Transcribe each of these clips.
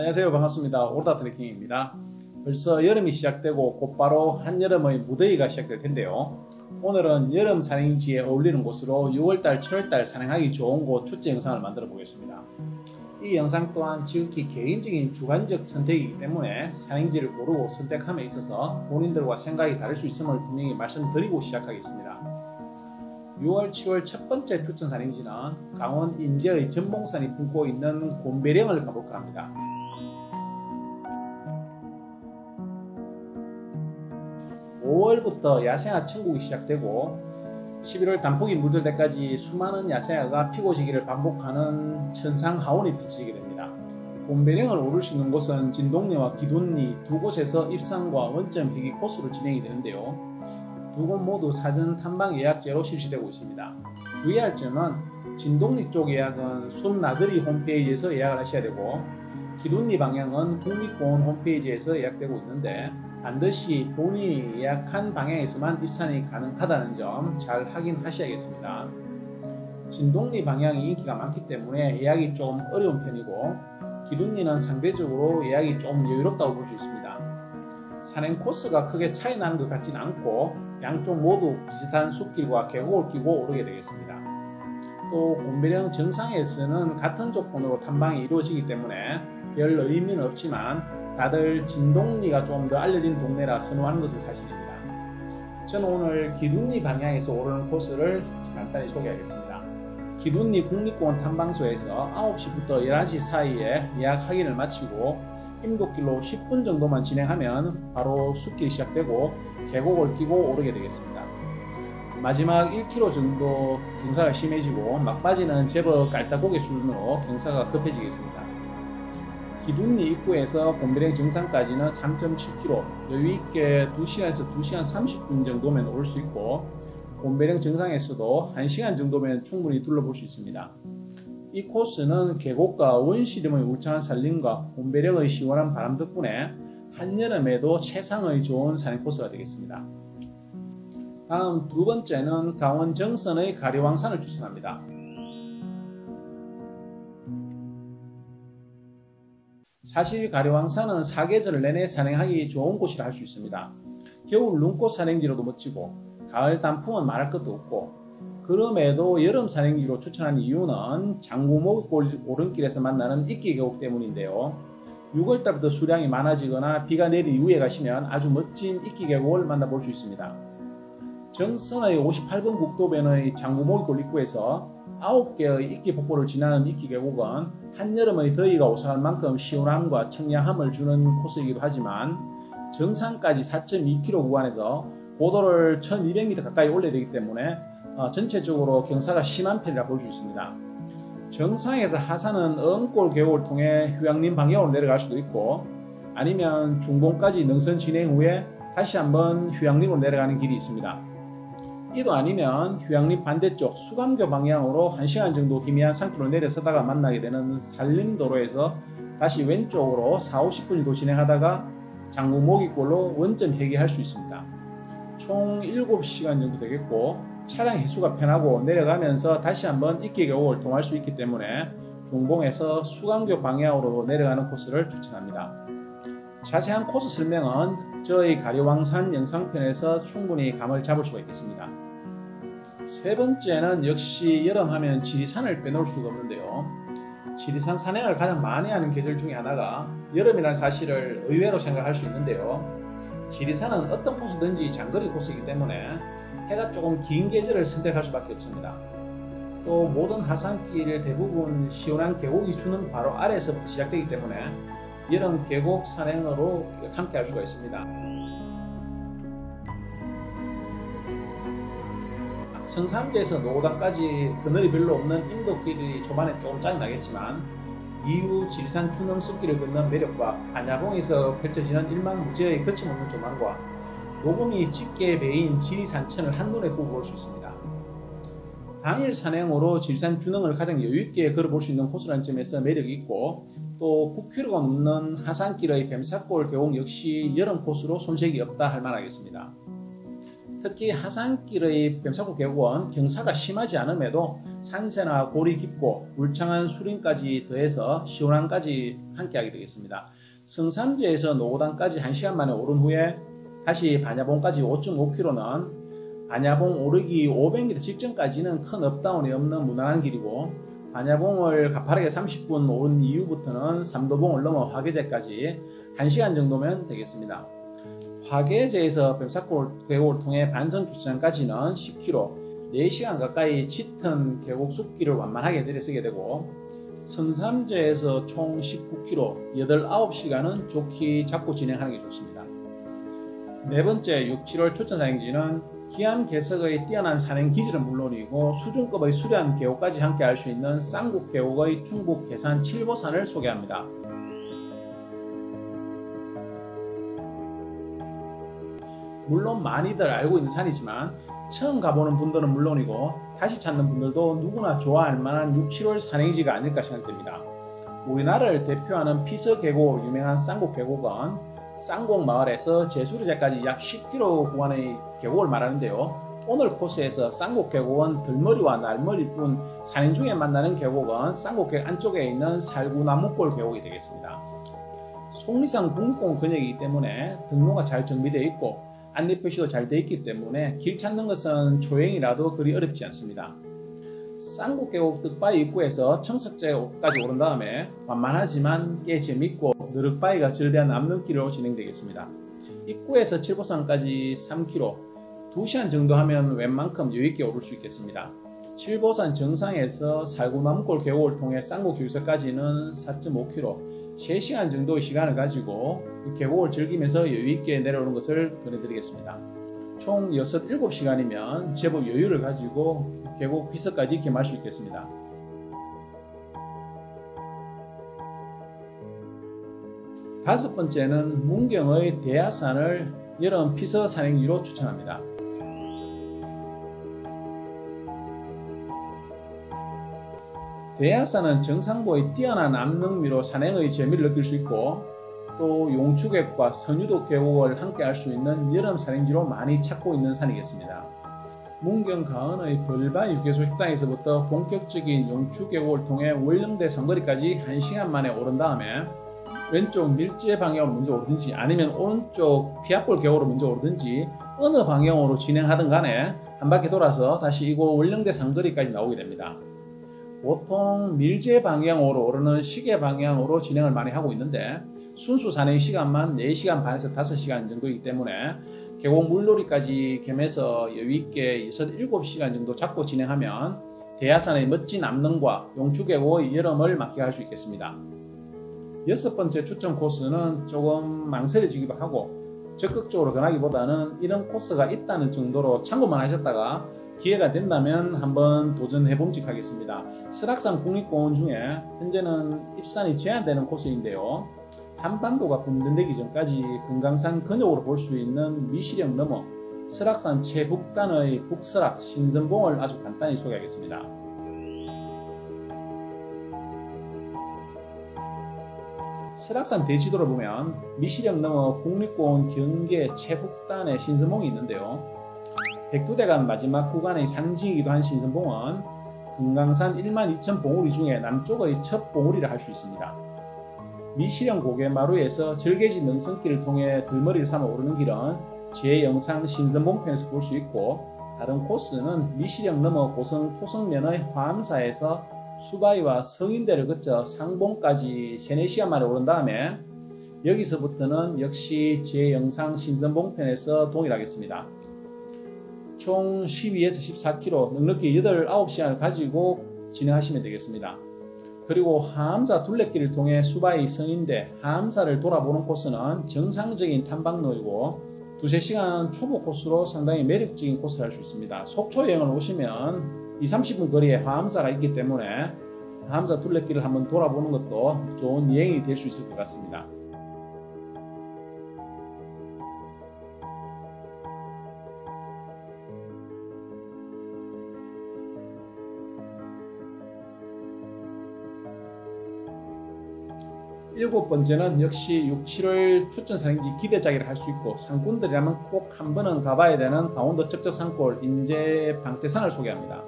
안녕하세요. 반갑습니다. 오르다 트레킹입니다. 벌써 여름이 시작되고 곧바로 한여름의 무더위가 시작될 텐데요. 오늘은 여름 산행지에 어울리는 곳으로 6월달, 7월달 산행하기 좋은 곳 축제 영상을 만들어 보겠습니다. 이 영상 또한 지극히 개인적인 주관적 선택이기 때문에 산행지를 고르고 선택함에 있어서 본인들과 생각이 다를 수 있음을 분명히 말씀드리고 시작하겠습니다. 6월, 7월 첫 번째 추천 산행지는 강원 인제의 전봉산이 품고 있는 곰배령을 가볼까 합니다. 5월부터 야생화 천국이 시작되고 11월 단풍이 물들 때까지 수많은 야생화가 피고 지기를 반복하는 천상하원이 펼치게 됩니다. 곰배령을 오를 수 있는 곳은 진동리와 기둔리 두 곳에서 입상과 원점 회기 코스로 진행이 되는데요. 두 곳 모두 사전 탐방 예약제로 실시되고 있습니다. 주의할 점은 진동리 쪽 예약은 숨나들이 홈페이지에서 예약을 하셔야 되고 기둔리 방향은 국립공원 홈페이지에서 예약되고 있는데 반드시 본인이 예약한 방향에서만 입산이 가능하다는 점 잘 확인하셔야겠습니다. 진동리 방향이 인기가 많기 때문에 예약이 좀 어려운 편이고 기둔리는 상대적으로 예약이 좀 여유롭다고 볼 수 있습니다. 산행 코스가 크게 차이 나는 것 같지는 않고 양쪽 모두 비슷한 숲길과 계곡을 끼고 오르게 되겠습니다. 또 곰배령 정상에서는 같은 조건으로 탐방이 이루어지기 때문에 별 의미는 없지만 다들 진동리가 좀 더 알려진 동네라 선호하는 것은 사실입니다. 저는 오늘 기둔리 방향에서 오르는 코스를 간단히 소개하겠습니다. 기둔리 국립공원 탐방소에서 9시부터 11시 사이에 예약 확인을 마치고 인도길로 10분 정도만 진행하면 바로 숲길이 시작되고 계곡을 끼고 오르게 되겠습니다. 마지막 1km 정도 경사가 심해지고 막바지는 제법 깔따고개 수준으로 경사가 급해지겠습니다. 기둔리 입구에서 곰배령 정상까지는 3.7km, 여유있게 2시간에서 2시간 30분 정도면 오를 수 있고 곰배령 정상에서도 1시간 정도면 충분히 둘러볼 수 있습니다. 이 코스는 계곡과 원시림의 울창한 산림과 곰배령의 시원한 바람 덕분에 한여름에도 최상의 좋은 산행 코스가 되겠습니다. 다음 두 번째는 강원 정선의 가리왕산을 추천합니다. 사실 가리왕산은 사계절 내내 산행하기 좋은 곳이라 할 수 있습니다. 겨울 눈꽃 산행지로도 멋지고 가을 단풍은 말할 것도 없고 그럼에도 여름 산행지로 추천한 이유는 장구목골 오른길에서 만나는 이끼계곡 때문인데요. 6월달부터 수량이 많아지거나 비가 내린 이후에 가시면 아주 멋진 이끼계곡을 만나볼 수 있습니다. 정선의 58번 국도변의 장구목골 입구에서 9개의 이끼 폭포를 지나는 이끼계곡은 한여름의 더위가 오싹할 만큼 시원함과 청량함을 주는 코스이기도 하지만 정상까지 4.2km 구간에서 고도를 1200m 가까이 올려야 되기 때문에 전체적으로 경사가 심한 편이라 볼 수 있습니다. 정상에서 하산은 어흥골 계곡을 통해 휴양림 방향으로 내려갈 수도 있고 아니면 중봉까지 능선 진행 후에 다시 한번 휴양림으로 내려가는 길이 있습니다. 이도 아니면 휴양림 반대쪽 수감교 방향으로 1시간 정도 희미한 산길로 내려서다가 만나게 되는 산림도로에서 다시 왼쪽으로 40-50분 정도 진행하다가 장구목이골로 원점 회귀할 수 있습니다. 총 7시간 정도 되겠고 차량 해수가 편하고 내려가면서 다시 한번 이끼계곡을 통할 수 있기 때문에 중봉에서 수강교 방향으로 내려가는 코스를 추천합니다. 자세한 코스 설명은 저희 가리왕산 영상편에서 충분히 감을 잡을 수가 있겠습니다. 세 번째는 역시 여름하면 지리산을 빼놓을 수가 없는데요. 지리산 산행을 가장 많이 하는 계절 중에 하나가 여름이라는 사실을 의외로 생각할 수 있는데요. 지리산은 어떤 코스든지 장거리 코스이기 때문에 해가 조금 긴 계절을 선택할 수밖에 없습니다. 또 모든 하산길 대부분 시원한 계곡이 주는 바로 아래에서부터 시작되기 때문에 여름 계곡 산행으로 함께 할 수가 있습니다. 성삼제에서 노고단까지 그늘이 별로 없는 인도길이 초반에 조금 짜증나겠지만 이후 지리산 추능 숲길을 걷는 매력과 반야봉에서 펼쳐지는 일망무지의 거침없는 조망과 노봉이 짙게 배인 지리산천을 한눈에 보고 볼 수 있습니다. 당일 산행으로 지리산 균형을 가장 여유있게 걸어볼 수 있는 코스라는 점에서 매력이 있고 또 9km가 넘는 하산길의 뱀사골 계곡 역시 여름 코스로 손색이 없다 할 만하겠습니다. 특히 하산길의 뱀사코 계곡은 경사가 심하지 않음에도 산세나 골이 깊고 울창한 수림까지 더해서 시원함까지 함께하게 되겠습니다. 성삼제에서 노고단까지 1시간 만에 오른 후에 다시 반야봉까지 5.5km는 반야봉 오르기 500m 직전까지는 큰 업다운이 없는 무난한 길이고, 반야봉을 가파르게 30분 오른 이후부터는 삼도봉을 넘어 화계제까지 1시간 정도면 되겠습니다. 화계제에서 뱀사코 계곡을 통해 반선 주차장까지는 10km, 4시간 가까이 짙은 계곡 숲길을 완만하게 내려서게 되고, 성삼제에서 총 19km, 8, 9시간은 좋게 잡고 진행하는 게 좋습니다. 네 번째 6, 7월 추천 산행지는 기암 개석의 뛰어난 산행 기질은 물론이고 수준급의 수려한 계곡까지 함께 할 수 있는 쌍국 계곡의 충북 계산 칠보산을 소개합니다. 물론 많이들 알고 있는 산이지만 처음 가보는 분들은 물론이고 다시 찾는 분들도 누구나 좋아할 만한 6, 7월 산행지가 아닐까 생각됩니다. 우리나라를 대표하는 피서계곡으로 유명한 쌍국 계곡은 쌍곡 마을에서 제수리제까지 약 10km 구간의 계곡을 말하는데요. 오늘 코스에서 쌍곡 계곡은 들머리와 날머리뿐 산행 중에 만나는 계곡은 쌍곡 계곡 안쪽에 있는 살구 나무골 계곡이 되겠습니다. 속리산 국립공원 근역이기 때문에 등로가 잘 정비되어 있고 안내 표시도 잘 되어 있기 때문에 길 찾는 것은 초행이라도 그리 어렵지 않습니다. 쌍곡 계곡 뜻바위 입구에서 청석제까지 오른 다음에 완만하지만 꽤 재밌고 느륵바위가 절대한 남는길로 진행되겠습니다. 입구에서 칠보산까지 3km, 2시간 정도 하면 웬만큼 여유있게 오를 수 있겠습니다. 칠보산 정상에서 살구나무골 계곡을 통해 쌍곡 휴게소까지는 4.5km, 3시간 정도의 시간을 가지고 계곡을 즐기면서 여유있게 내려오는 것을 권해드리겠습니다. 총 6, 7시간이면 제법 여유를 가지고 계곡 피서까지 겸할 수 있겠습니다. 다섯 번째는 문경의 대야산을 여름 피서 산행지로 추천합니다. 대야산은 정상부의 뛰어난 암릉미로 산행의 재미를 느낄 수 있고 또 용추객과 선유도 계곡을 함께 할 수 있는 여름 산행지로 많이 찾고 있는 산이겠습니다. 문경 가은의 벌바위 휴게소 식당에서부터 본격적인 용추계곡을 통해 월령대 상거리까지 1시간 만에 오른 다음에 왼쪽 밀제 방향으로 먼저 오르든지 아니면 오른쪽 피아골 계곡으로 먼저 오르든지 어느 방향으로 진행하든 간에 한 바퀴 돌아서 다시 이곳 월령대 상거리까지 나오게 됩니다. 보통 밀제 방향으로 오르는 시계 방향으로 진행을 많이 하고 있는데 순수 산행 시간만 4시간 반에서 5시간 정도이기 때문에 계곡 물놀이까지 겸해서 여유있게 6, 7시간 정도 잡고 진행하면 대야산의 멋진 암릉과 용추계곡의 여름을 만끽할 수 있겠습니다. 여섯 번째 추천 코스는 조금 망설여지기도 하고 적극적으로 권하기보다는 이런 코스가 있다는 정도로 참고만 하셨다가 기회가 된다면 한번 도전해봄직하겠습니다. 설악산 국립공원 중에 현재는 입산이 제한되는 코스인데요. 한반도가 분단되기 전까지 금강산 근역으로 볼 수 있는 미시령 넘어 설악산 최북단의 북설악 신선봉을 아주 간단히 소개하겠습니다. 설악산 대지도를 보면 미시령 넘어 국립공원 경계 최북단에 신선봉이 있는데요. 백두대간 마지막 구간의 상징이기도 한 신선봉은 금강산 12,000 봉우리 중에 남쪽의 첫 봉우리라 할 수 있습니다. 미시령 고개마루에서 절개지 능선길을 통해 들머리를 삼아 오르는 길은 제 영상 신선봉편에서 볼 수 있고 다른 코스는 미시령 넘어 고성 토성면의 화암사에서 수바위와 성인대를 거쳐 상봉까지 3, 4시간 만에 오른 다음에 여기서부터는 역시 제 영상 신선봉편에서 동일하겠습니다. 총 12에서 14km 넉넉히 8, 9시간을 가지고 진행하시면 되겠습니다. 그리고 하암사 둘레길을 통해 수바위 성인대 하암사를 돌아보는 코스는 정상적인 탐방로이고 2, 3시간 초보 코스로 상당히 매력적인 코스를 할 수 있습니다. 속초 여행을 오시면 2, 30분 거리에 하암사가 있기 때문에 하암사 둘레길을 한번 돌아보는 것도 좋은 여행이 될 수 있을 것 같습니다. 7번째는 역시 6, 7월 춘천산행지 기대작이라 할 수 있고 상꾼들이라면 꼭 한 번은 가봐야 되는 강원도 첩첩산골 인제 방태산을 소개합니다.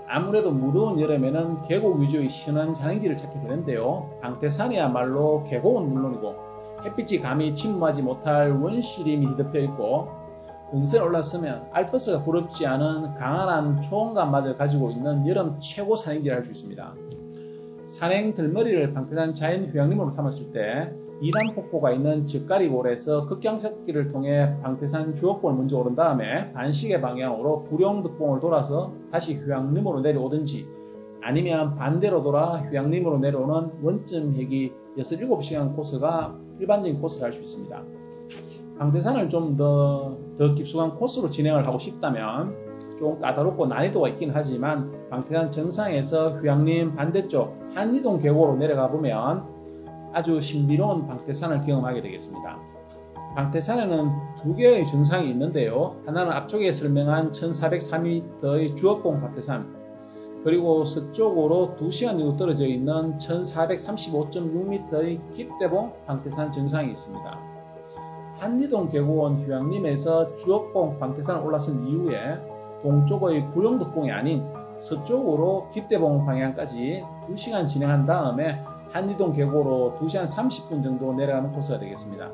아무래도 무더운 여름에는 계곡 위주의 시원한 산행지를 찾게 되는데요. 방태산이야말로 계곡은 물론이고 햇빛이 감히 침범하지 못할 원시림이 뒤덮여 있고 등산에 올랐으면 알프스가 부럽지 않은 강한한 초원감마저 가지고 있는 여름 최고 산행지를 할 수 있습니다. 산행 들머리를 방태산 자연휴양림으로 삼았을 때 이란폭포가 있는 젓가리골에서 극양석길을 통해 방태산 주옥봉을 먼저 오른 다음에 반시계 방향으로 구룡득봉을 돌아서 다시 휴양림으로 내려오든지 아니면 반대로 돌아 휴양림으로 내려오는 원점회기 6-7시간 코스가 일반적인 코스를 할 수 있습니다. 방태산을 좀 더 깊숙한 코스로 진행을 하고 싶다면 좀 까다롭고 난이도가 있긴 하지만 방태산 정상에서 휴양림 반대쪽 한이동 계곡으로 내려가 보면 아주 신비로운 방태산을 경험하게 되겠습니다. 방태산에는 두 개의 정상이 있는데요. 하나는 앞쪽에 설명한 1404m의 주옥봉 방태산, 그리고 서쪽으로 2시간 정도 떨어져 있는 1435.6m의 깃대봉 방태산 정상이 있습니다. 한이동 계곡은 휴양림에서 주옥봉 방태산을 올라선 이후에 동쪽의 구룡득봉이 아닌 서쪽으로 깃대봉 방향까지 2시간 진행한 다음에 한이동 계곡으로 2시간 30분 정도 내려가는 코스가 되겠습니다.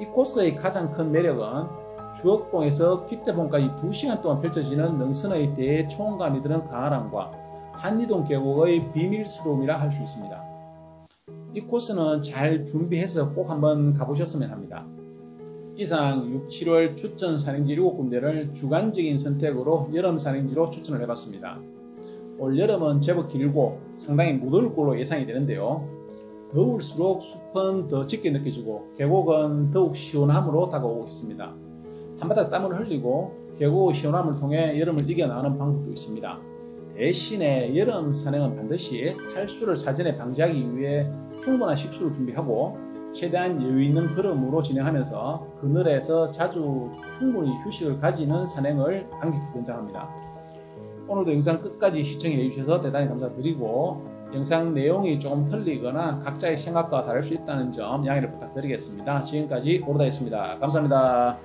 이 코스의 가장 큰 매력은 주옥봉에서 깃대봉까지 2시간 동안 펼쳐지는 능선의 대초원감이 드는 강화람과 한이동 계곡의 비밀스러움이라 할 수 있습니다. 이 코스는 잘 준비해서 꼭 한번 가보셨으면 합니다. 이상 6, 7월 추천 산행지 7군데를 주관적인 선택으로 여름 산행지로 추천을 해봤습니다. 올 여름은 제법 길고 상당히 무더울 걸로 예상이 되는데요. 더울수록 숲은 더 짙게 느껴지고 계곡은 더욱 시원함으로 다가오고 있습니다. 한바닥 땀을 흘리고 계곡의 시원함을 통해 여름을 이겨나가는 방법도 있습니다. 대신에 여름 산행은 반드시 탈수를 사전에 방지하기 위해 충분한 식수를 준비하고 최대한 여유 있는 걸음으로 진행하면서 그늘에서 자주 충분히 휴식을 가지는 산행을 강력히 권장합니다. 오늘도 영상 끝까지 시청해 주셔서 대단히 감사드리고 영상 내용이 조금 틀리거나 각자의 생각과 다를 수 있다는 점 양해를 부탁드리겠습니다. 지금까지 오르다였습니다. 감사합니다.